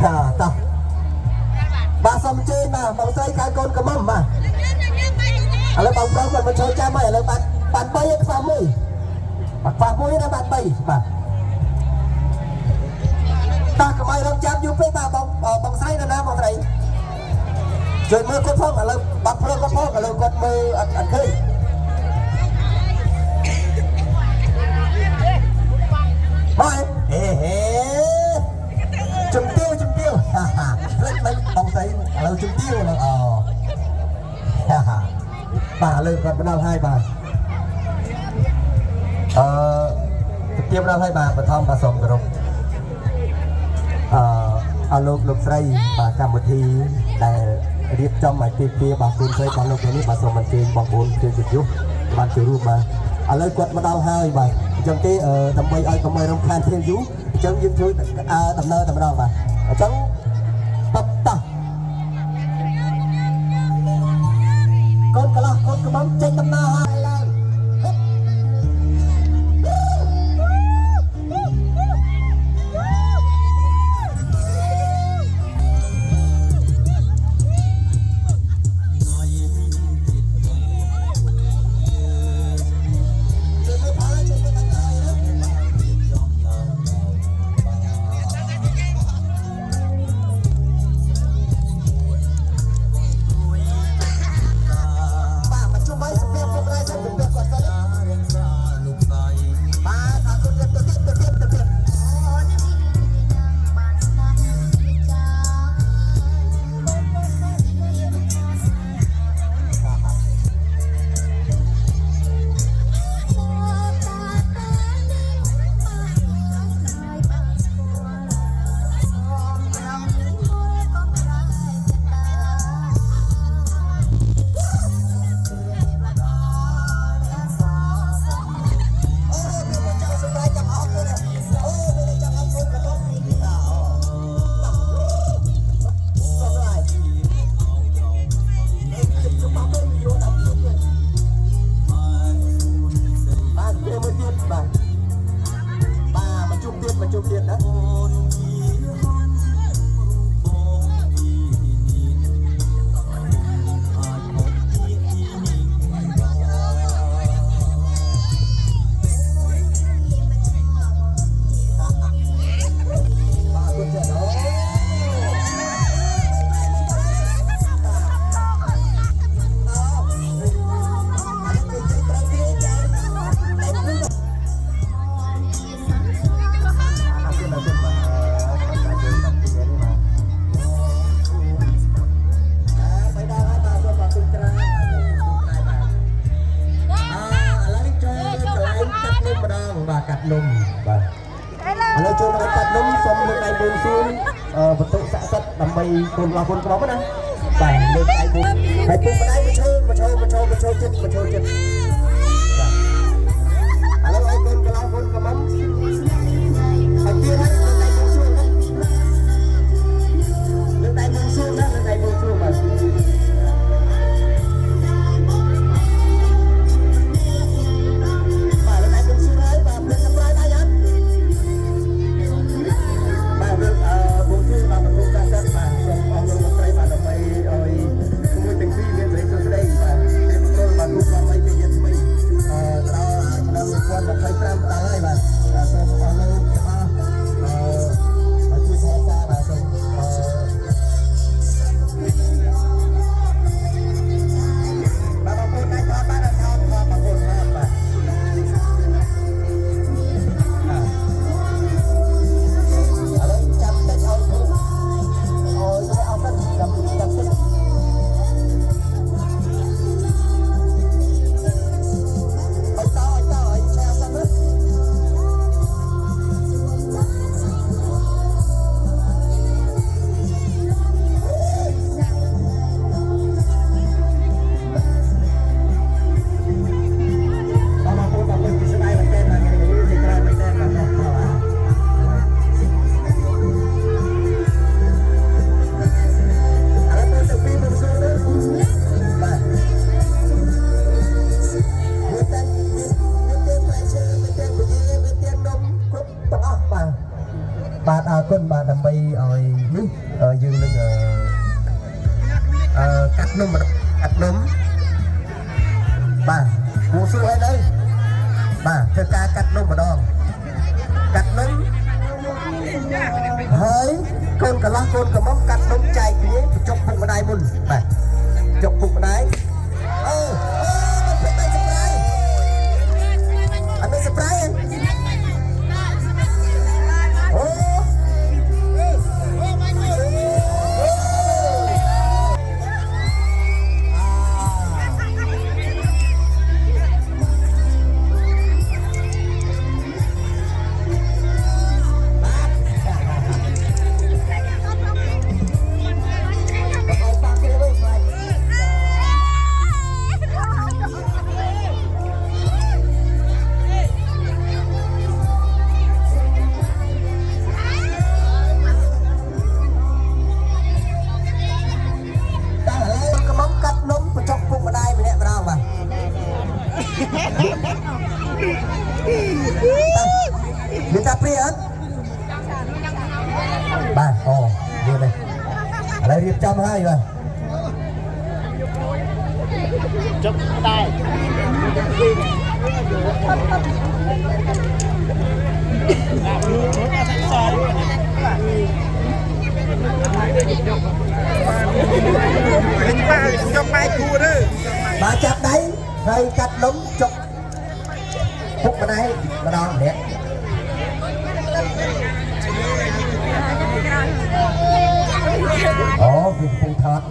តោះបាទសូមជើញបាទបងស្រីខាងកូនកំមបាទឥឡូវបងប្រុសគាត់មកចូលចាំហើយឥឡូវបាត់3ឯខ្វះមួយបាត់ខ្វះមួយណាបាត់3បាទតោះកុំឲ្យរងចាំយូរពេកបាទបងស្រីនៅណាបងស្រីជួយមើលគាត់ផងឥឡូវបាត់ព្រឹកគាត់ផងឥឡូវគាត់មើលអត់ឃើញបាទហេជំទាវផ្លេចមិនបងស្រីឥឡូវជំទាវឥឡូវបាទឥឡូវគាត់បណ្ដល់ហើយបាទជំទាវបណ្ដល់ហើយបាទបឋមបាទសូមគោរពអលោកស្រីបាទកម្មវិធីដែលរៀបចំឲ្យពីបាទគុណស្រីបងលោកនេះបាទសូមអញ្ជើញបងប្អូនជើងជយុបានចូលរួមបាទឥឡូវគាត់មកដល់ហើយបាទអញ្ចឹងទេដើម្បីឲ្យកុំឲ្យរំខានគ្នាយូរអញ្ចឹងយើងជួយដំណើរតែម្ដងបាទអញ្ចឹងតោះកូនកន្លោះកូនកំមចេញដំណើរហើយឡើងកាត់នំបាទឥឡូវចូលមកកាត់នំសូមលើកដៃបួងសួងវត្ថុស័ក្តិសិទ្ធិដើម្បីគុណរបស់គុណក្រុមណាបាទលើកដៃបួងហើយពុកម្ដាយមកចូលចិត្តបាទឥឡូវឲ្យកូនកន្លោះគុណកំមហើយទៀតហើយលើកដៃបួងសួងណាលើកដៃបួងសួងបាទស ឲ្យនេះយើងនឹងកាត់នំបាទគួរសួរឲ្យទៅបាទធ្វើការកាត់នំម្ដងកាត់នំហើយកូនកន្លះកូនកំមុំកាត់នំចែកគ្នាបញ្ចុកពុកម្ដាយមុនបាទចុកពុកម្ដាយมันเป็นสไปร์อันเป็นสไปร์โอ้មានតាព្រាអត់បាទអូនេះនេះឥឡូវរៀបចំហើយបាទចុកដែរចុកបាយគួរទេបាទចាប់ដៃហើយកាត់នំចុកពុកម្ដាយម្ដងម្នាក់អូគឺកំពុងថត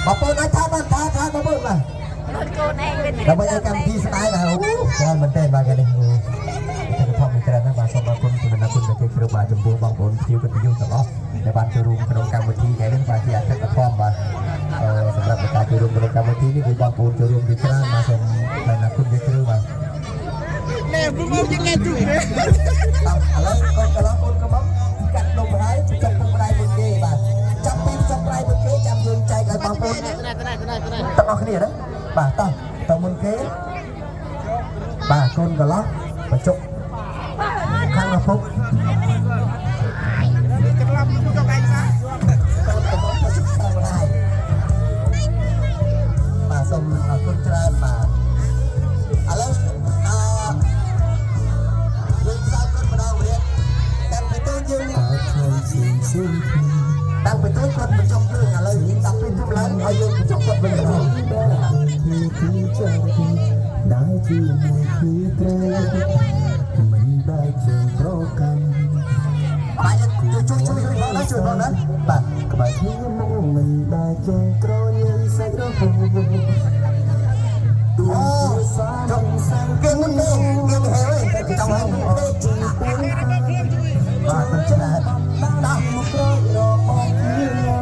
បងប្អូនអាចថតបានថតបងប្អូនបាទកូនឯងវិញដើម្បីឲ្យកម្មវិធីស្ដាយណាអូច្រើនមែនតើបាទកានេះតែថតមិនច្រើនណាបាទសូមអរគុណពីបណ្ដាគុណដែលគ្រូបាទចំពោះបងប្អូនភ្ញៀវកិត្តិយសទាំងអស់ដែលបានចូលរួមក្នុងកម្មវិធីថ្ងៃនេះបាទជាអតិថិធម៌បាទសម្រាប់ការចូលរួមក្នុងកម្មវិធីនេះគឺបងប្អូនចូលរួមជាច្រើនបាទសូមបណ្ដាគុណពីគ្រូបាទណែពុំមកជាគេជួយទេឥឡូវកូនកន្លងកូនកំមកកាត់នំហើយចុកពុកម្ដាយមុនគេបាទចាប់ពីចុកម្ដាយមុនគេចាំយើងចែកឲ្យបងប្អូនទាំងអស់គ្នាណាបាទតមុនគេបាទកូនកន្លងបញ្ចុកខាងឪពុកច្រឡំចុកឯងសាកូនកំមកទៅចុកខាងម្ដាយបាទសូមអរគុណច្រើនបាទឥឡូវđang phải tới con bên trong kia là lời những tập phim thuốc lá hay dương bên trong con bên trong bài chui vào đó bà bài thứ mong mình đã chơi pro nhân say đó trong sang kia mình đi kia mình heo ấy trong hàng và mình sẽ là đó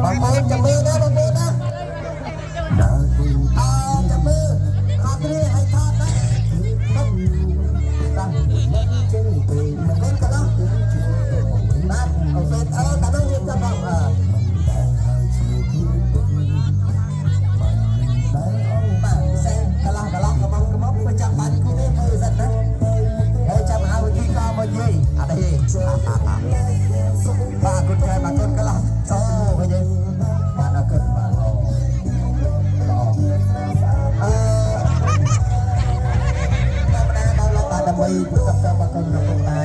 បងប្អូនចាំមើលណាបងប្អូនណាចាំមើលអត់ទេឲ្យថតណាតាមចេញទៅមកកូនកន្លងបាទអូខេតានោះយើងចាំបងបាទសែកន្លងកំមកទៅចាំបានគូទេមើលសិនណាហើយចាំហៅវិធីកមកនិយាយអត់ទេបាទគុណខែបាទគុណកន្លងសូវិញបាទអរគុណបាទល្អតាមដានដល់លោកបាទដើម្បីប្រកបតាមគុណរបស់តា